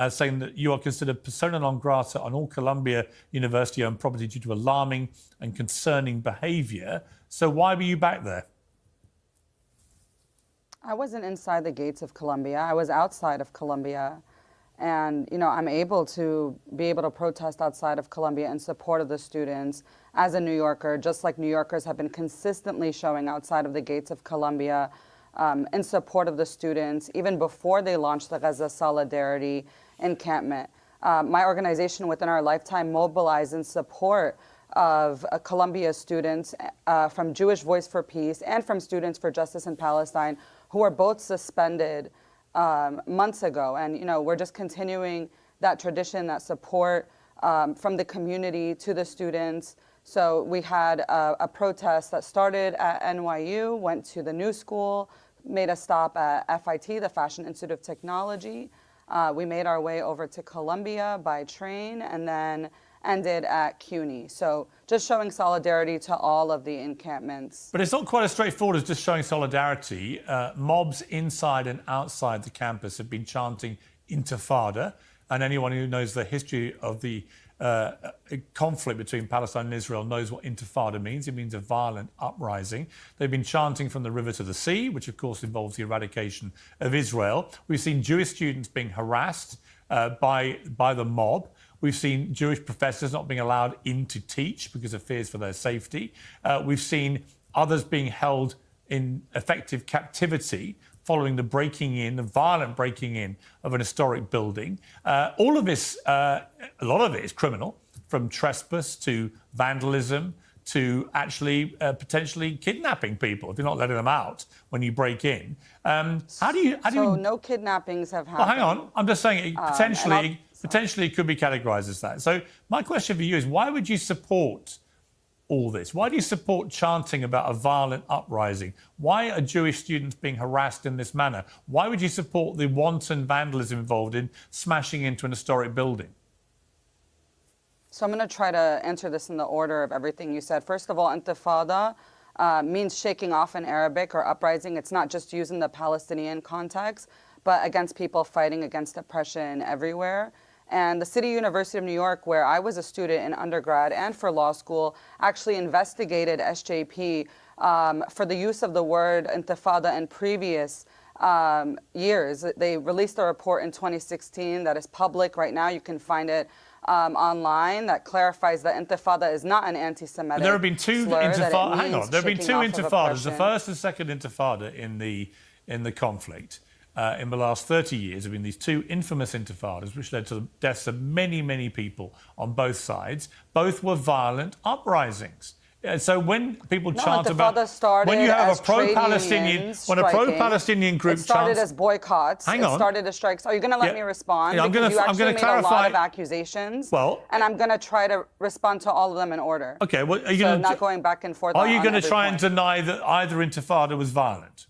saying that you are considered persona non grata on all Columbia University-owned property due to alarming and concerning behaviour. So why were you back there? I wasn't inside the gates of Columbia. I was outside of Columbia. And, I'm able to protest outside of Columbia in support of the students as a New Yorker, just like New Yorkers have been consistently showing outside of the gates of Columbia in support of the students, even before they launched the Gaza Solidarity encampment. My organization within our lifetime mobilized in support of Columbia students from Jewish Voice for Peace and from Students for Justice in Palestine, who were both suspended months ago. And, we're just continuing that tradition, that support from the community to the students. So we had a protest that started at NYU, went to the New School, made a stop at FIT, the Fashion Institute of Technology. We made our way over to Columbia by train and then ended at CUNY. So just showing solidarity to all of the encampments. But it's not quite as straightforward as just showing solidarity. Mobs inside and outside the campus have been chanting Intifada, and anyone who knows the history of the conflict between Palestine and Israel knows what Intifada means. It means a violent uprising. They've been chanting from the river to the sea, which of course involves the eradication of Israel. We've seen Jewish students being harassed by the mob. We've seen Jewish professors not being allowed in to teach because of fears for their safety. We've seen others being held in effective captivity following the violent breaking in of an historic building. All of this, a lot of it is criminal, from trespass to vandalism to actually potentially kidnapping people if you're not letting them out when you break in. How do you? No kidnappings have happened. Well, hang on. I'm just saying potentially it could be categorized as that. So my question for you is, why would you support all this? Why do you support chanting about a violent uprising? Why are Jewish students being harassed in this manner? Why would you support the wanton vandalism involved in smashing into an historic building? So I'm going to try to answer this in the order of everything you said. First of all, Intifada means shaking off in Arabic or uprising. It's not just used in the Palestinian context, but against people fighting against oppression everywhere. And the City University of New York, where I was a student in undergrad and for law school, actually investigated SJP for the use of the word Intifada in previous years. They released a report in 2016 that is public right now. You can find it online that clarifies that Intifada is not an anti-Semitic There have been two slur, Intifada. Hang on, there have been two Intifadas. The oppression. first and second Intifada in the conflict. In the last 30 years, there have been these two infamous intifadas, which led to the deaths of many, many people on both sides. Both were violent uprisings. So when people chant about, when you have a pro-Palestinian group, it started as boycotts. It started as strikes. Are you going to let me respond? I'm going to made clarify. a lot of accusations. And I'm going to try to respond to all of them in order. Okay. Well, are you so not going back and forth. Are you going to try and deny that either intifada was violent?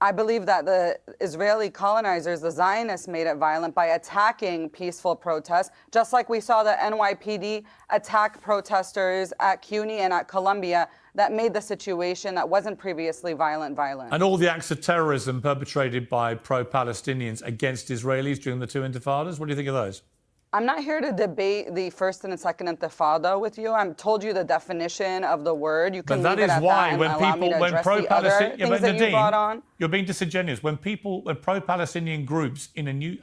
I believe that the Israeli colonizers, the Zionists, made it violent by attacking peaceful protests, just like we saw the NYPD attack protesters at CUNY and at Columbia that made the situation that wasn't previously violent. And all the acts of terrorism perpetrated by pro-Palestinians against Israelis during the two intifadas, what do you think of those? I'm not here to debate the first and the second Intifada with you. I've told you the definition of the word. You can but leave that it is at why that when and allow me to when address the other things that you brought on. You're being disingenuous. When pro-Palestinian groups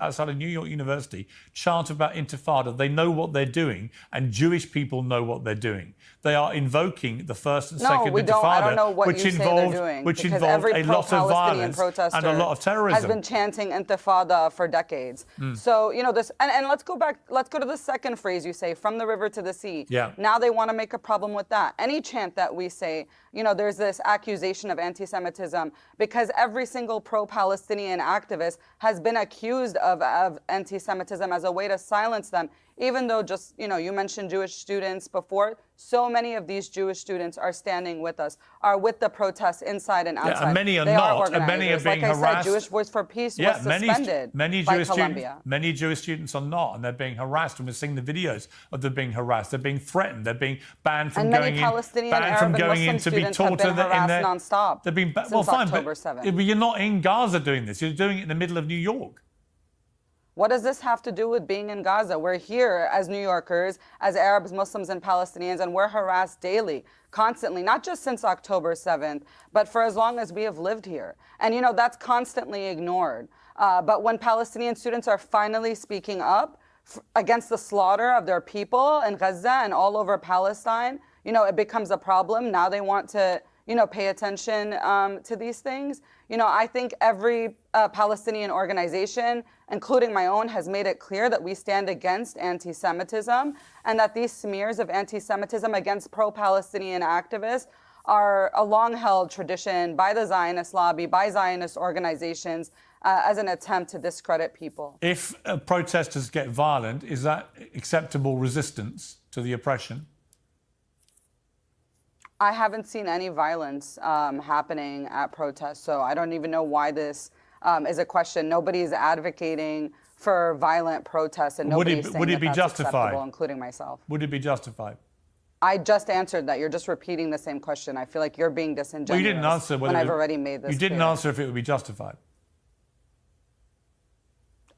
outside of New York University chant about Intifada, they know what they're doing, and Jewish people know what they're doing. They are invoking the first and second Intifada, I don't know what which you say involved they're doing, which because involved every a lot of violence and a lot of terrorism. has been chanting Intifada for decades. So this, and let's go back. Let's go to the second phrase you say, from the river to the sea. Yeah. Now they want to make a problem with that. Any chant that we say, there's this accusation of anti-Semitism because every single pro-Palestinian activist has been accused of anti-Semitism as a way to silence them. Even though you mentioned Jewish students before, so many of these Jewish students are standing with us, are with the protests inside and outside. Yeah, and many are they not, and many are being harassed. Like I said, Jewish Voice for Peace was suspended by Columbia. Many Jewish students are not, and they're being harassed. And we're seeing the videos of them being harassed. They're being threatened. They're being banned from going in. Banned from going in to be taught in their. Non-stop. They're being since October 7th. But you're not in Gaza doing this. You're doing it in the middle of New York. What does this have to do with being in Gaza? We're here as New Yorkers, as Arabs, Muslims, and Palestinians, and we're harassed daily, constantly, not just since October 7th, but for as long as we have lived here. And, you know, that's constantly ignored. But when Palestinian students are finally speaking up against the slaughter of their people in Gaza and all over Palestine, you know, it becomes a problem. Now they want to, you know, pay attention to these things. You know, I think every Palestinian organization, including my own, has made it clear that we stand against anti-Semitism and that these smears of anti-Semitism against pro-Palestinian activists are a long-held tradition by the Zionist lobby, by Zionist organizations, as an attempt to discredit people. If protesters get violent, is that acceptable resistance to the oppression? I haven't seen any violence happening at protests, so I don't even know why this is a question. Nobody's advocating for violent protests, and nobody's saying would it be that's justified? Acceptable, including myself. Would it be justified? I just answered that. You're just repeating the same question. I feel like you're being disingenuous. Well, you didn't answer when I've already made this. You didn't clear. answer if it would be justified.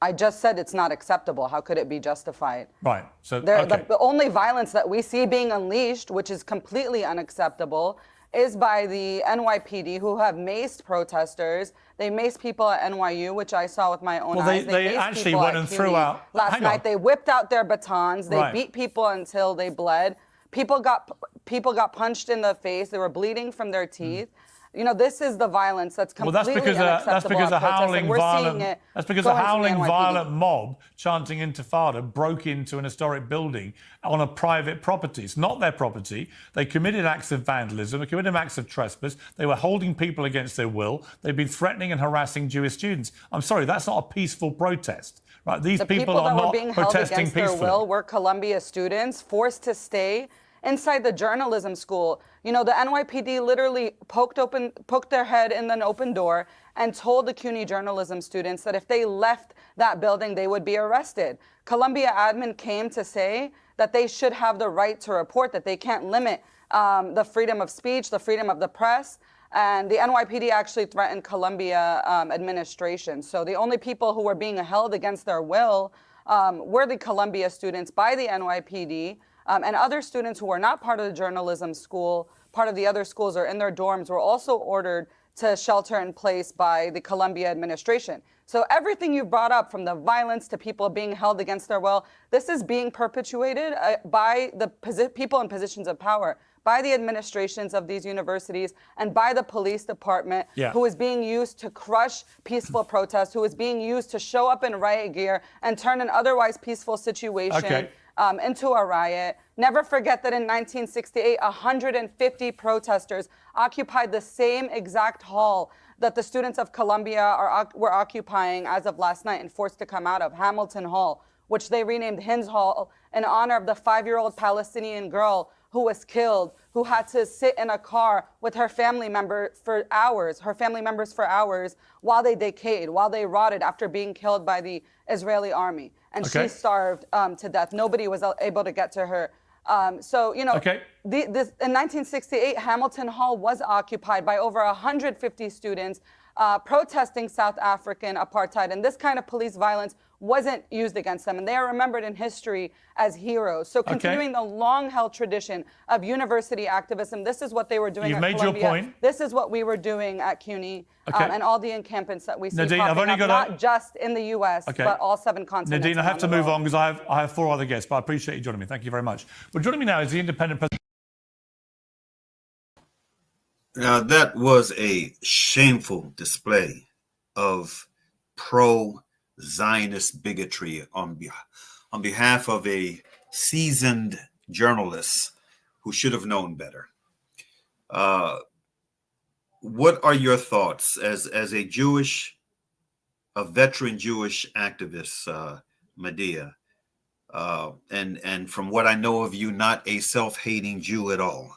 I just said it's not acceptable. How could it be justified? Right. So the only violence that we see being unleashed, which is completely unacceptable, is by the NYPD, who have maced protesters. They maced people at NYU, which I saw with my own eyes. They actually went and threw out. Last night, they whipped out their batons. They beat people until they bled. People got punched in the face. They were bleeding from their teeth. You know, this is the violence that's completely unacceptable. That's because a howling violent. That's because a howling violent mob chanting Intifada broke into an historic building on a private property. It's not their property. They committed acts of vandalism. They committed acts of trespass. They were holding people against their will. They've been threatening and harassing Jewish students. I'm sorry, that's not a peaceful protest. Right? These people are not being held protesting against peacefully. their will were Columbia students forced to stay inside the journalism school. You know, the NYPD literally poked their head in an open door and told the CUNY journalism students that if they left that building, they would be arrested. Columbia admin came to say that they should have the right to report, that they can't limit the freedom of speech, the freedom of the press. And the NYPD actually threatened Columbia administration. So the only people who were being held against their will were the Columbia students by the NYPD. And other students who were not part of the journalism school, part of the other schools or in their dorms, were also ordered to shelter in place by the Columbia administration. So everything you brought up, from the violence to people being held against their will, this is being perpetuated by the people in positions of power, by the administrations of these universities, and by the police department, who is being used to crush peaceful protests, who is being used to show up in riot gear and turn an otherwise peaceful situation into a riot. Never forget that in 1968, 150 protesters occupied the same exact hall that the students of Columbia were occupying as of last night and forced to come out of, Hamilton Hall, which they renamed Hinds Hall in honor of the 5-year-old Palestinian girl who was killed, who had to sit in a car with her family members for hours, while they decayed, while they rotted after being killed by the Israeli army. And she starved to death. Nobody was able to get to her. So, you know, in 1968, Hamilton Hall was occupied by over 150 students protesting South African apartheid. And this kind of police violence wasn't used against them. And they are remembered in history as heroes. So continuing the long-held tradition of university activism, this is what they were doing at Columbia. You've made your point. This is what we were doing at CUNY and all the encampments that we see Nadine, popping up, not just in the U.S., but all 7 continents. Nadine, I have to move on because I have 4 other guests, but I appreciate you joining me. Thank you very much. But joining me now is the independent president. Now, that was a shameful display of pro-Zionist bigotry on behalf of a seasoned journalist who should have known better. What are your thoughts as a veteran Jewish activist, Medea, and from what I know of you, not a self-hating Jew at all?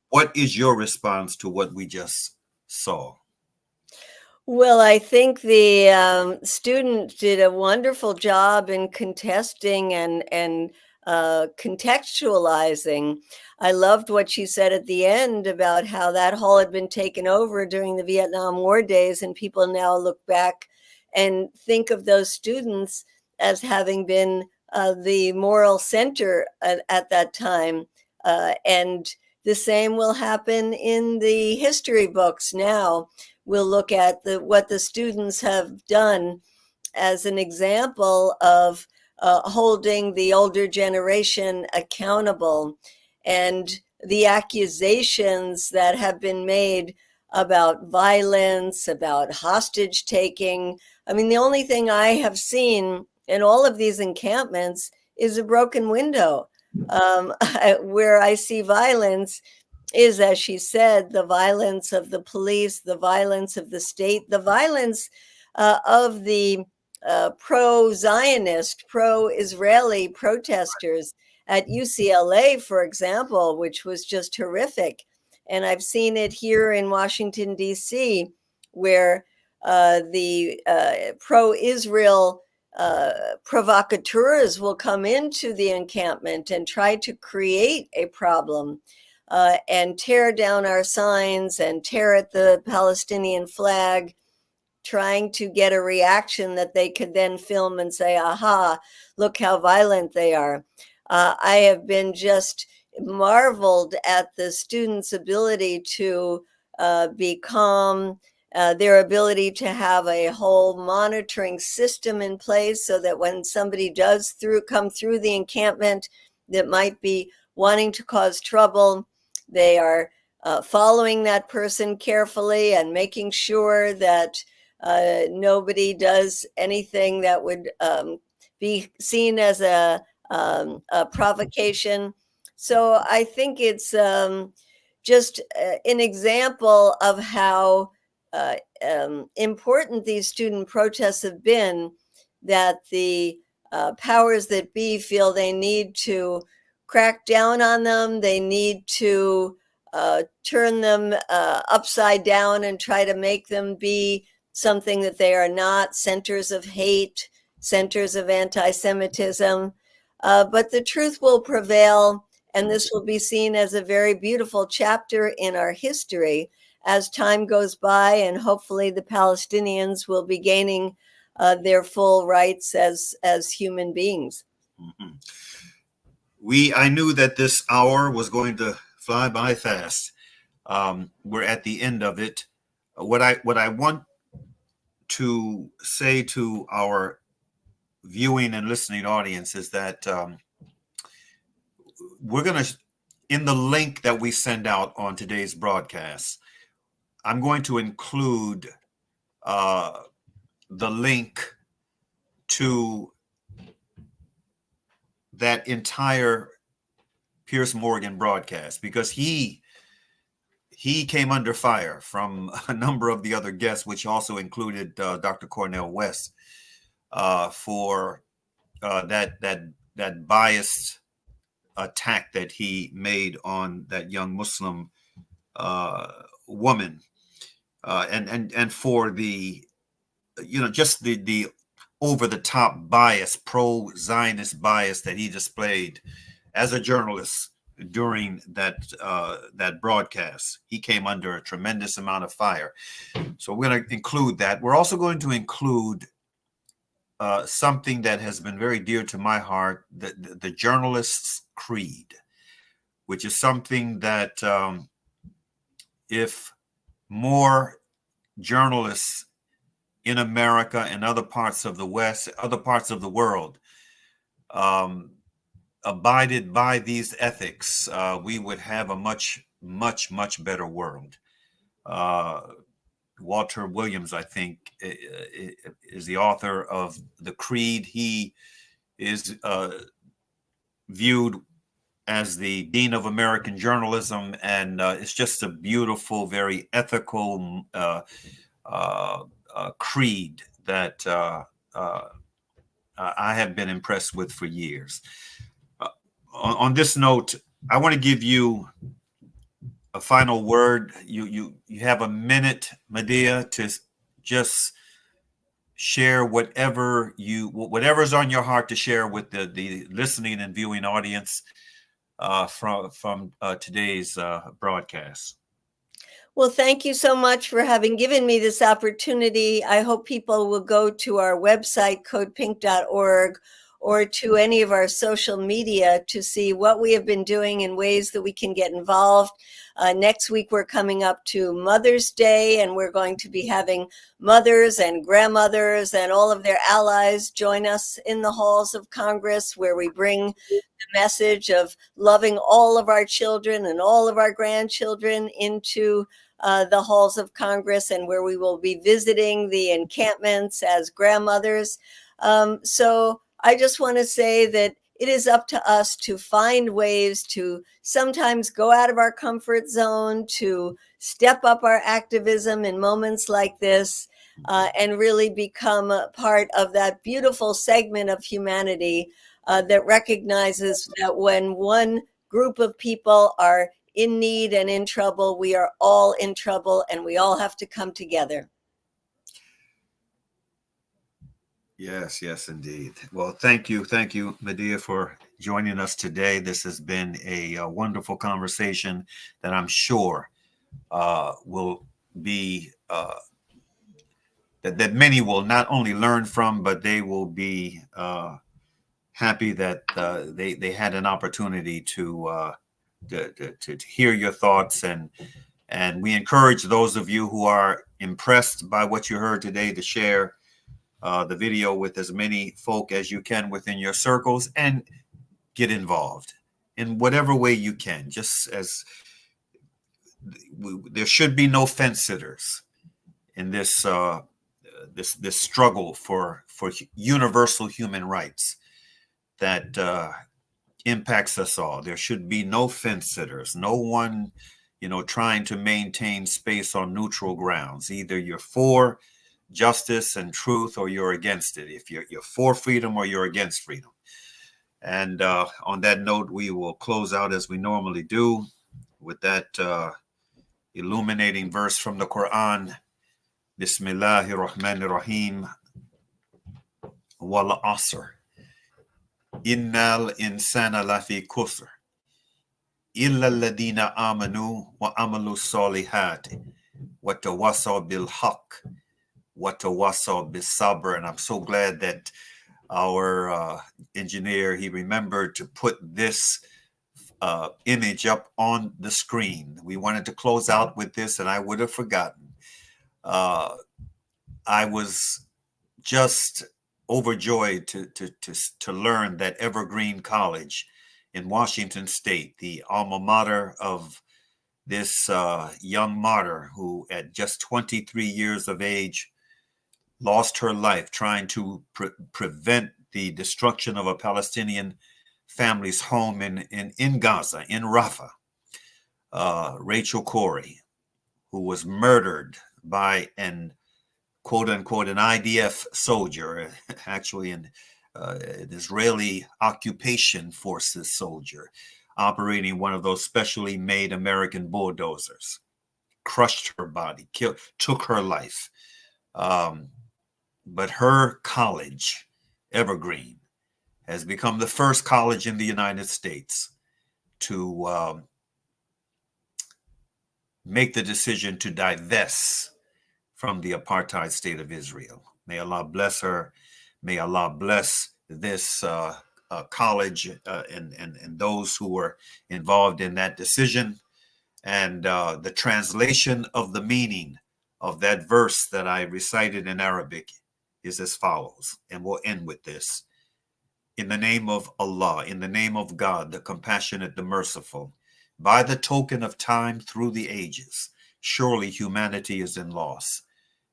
What is your response to what we just saw? Well, I think the student did a wonderful job in contesting and contextualizing. I loved what she said at the end about how that hall had been taken over during the Vietnam War days, and people now look back and think of those students as having been the moral center at that time. And the same will happen in the history books now. We'll look at what the students have done as an example of holding the older generation accountable, and the accusations that have been made about violence, about hostage taking. I mean, the only thing I have seen in all of these encampments is a broken window. Where I see violence is, as she said, the violence of the police, the violence of the state, the violence of the pro-Zionist, pro-Israeli protesters at UCLA, for example, which was just horrific. And I've seen it here in Washington, D.C., where the pro-Israel provocateurs will come into the encampment and try to create a problem and tear down our signs and tear at the Palestinian flag, trying to get a reaction that they could then film and say, aha, look how violent they are. I have been just marveled at the students' ability to be calm, their ability to have a whole monitoring system in place so that when somebody does come through the encampment that might be wanting to cause trouble, they are following that person carefully and making sure that nobody does anything that would be seen as a provocation. So I think it's just an example of how important these student protests have been, that the powers that be feel they need to crack down on them. They need to turn them upside down and try to make them be something that they are not, centers of hate, centers of anti-Semitism. But the truth will prevail, and this will be seen as a very beautiful chapter in our history as time goes by, and hopefully the Palestinians will be gaining their full rights as human beings. Mm-hmm. I knew that this hour was going to fly by fast. We're at the end of it. What I want to say to our viewing and listening audience is that we're going to, in the link that we send out on today's broadcast, I'm going to include the link to that entire Piers Morgan broadcast, because he came under fire from a number of the other guests, which also included Dr. Cornel West, for that biased attack that he made on that young Muslim woman, and for the just the over the top bias, pro-Zionist bias that he displayed as a journalist during that broadcast. He came under a tremendous amount of fire. So we're going to include that. We're also going to include something that has been very dear to my heart, the journalist's creed, which is something that if more journalists in America and other parts of the West, other parts of the world, abided by these ethics, we would have a much, much, much better world. Walter Williams, I think, is the author of The Creed. He is viewed as the Dean of American Journalism, and it's just a beautiful, very ethical creed that I have been impressed with for years. On this note, I want to give you a final word. You have a minute, Medea, to just share whatever's on your heart to share with the listening and viewing audience from today's broadcast. Well, thank you so much for having given me this opportunity. I hope people will go to our website, codepink.org, or to any of our social media to see what we have been doing and ways that we can get involved. Next week, we're coming up to Mother's Day, and we're going to be having mothers and grandmothers and all of their allies join us in the halls of Congress, where we bring the message of loving all of our children and all of our grandchildren into the halls of Congress, and where we will be visiting the encampments as grandmothers. So I just want to say that it is up to us to find ways to sometimes go out of our comfort zone, to step up our activism in moments like this, and really become a part of that beautiful segment of humanity that recognizes that when one group of people are in need and in trouble, we are all in trouble, and we all have to come together. Yes, yes, indeed. Well, thank you, Medea, for joining us today. This has been a wonderful conversation that I'm sure will be that many will not only learn from, but they will be happy that they had an opportunity to hear your thoughts, and we encourage those of you who are impressed by what you heard today to share the video with as many folk as you can within your circles, and get involved in whatever way you can. Just as there should be no fence sitters in this this struggle for universal human rights that impacts us all. There should be no fence sitters, no one, trying to maintain space on neutral grounds. Either you're for justice and truth, or you're against it. If you're for freedom, or you're against freedom. And on that note, we will close out as we normally do with that illuminating verse from the Quran. Bismillahir Rahmanir Rahim. Wal asr. Innal insana lafi kusr. Illa alladhina amanu wa amalu salihati. Wa tawasaw bil haqq. Watawasaw bisabr. And I'm so glad that our engineer, he remembered to put this image up on the screen. We wanted to close out with this, and I would have forgotten. I was just overjoyed to learn that Evergreen College in Washington State, the alma mater of this young martyr who at just 23 years of age lost her life trying to prevent the destruction of a Palestinian family's home in Gaza, in Rafah. Rachel Corrie, who was murdered by an quote unquote an IDF soldier, actually an Israeli occupation forces soldier, operating one of those specially made American bulldozers, crushed her body, took her life. But her college, Evergreen, has become the first college in the United States to make the decision to divest from the apartheid state of Israel. May Allah bless her. May Allah bless this college and those who were involved in that decision. And the translation of the meaning of that verse that I recited in Arabic is as follows, and we'll end with this. In the name of Allah, in the name of God, the compassionate, the merciful, by the token of time through the ages, surely humanity is in loss,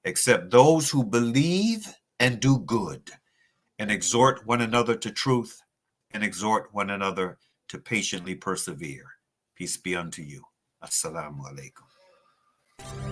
except those who believe and do good, and exhort one another to truth, and exhort one another to patiently persevere. Peace be unto you. Assalamu alaikum.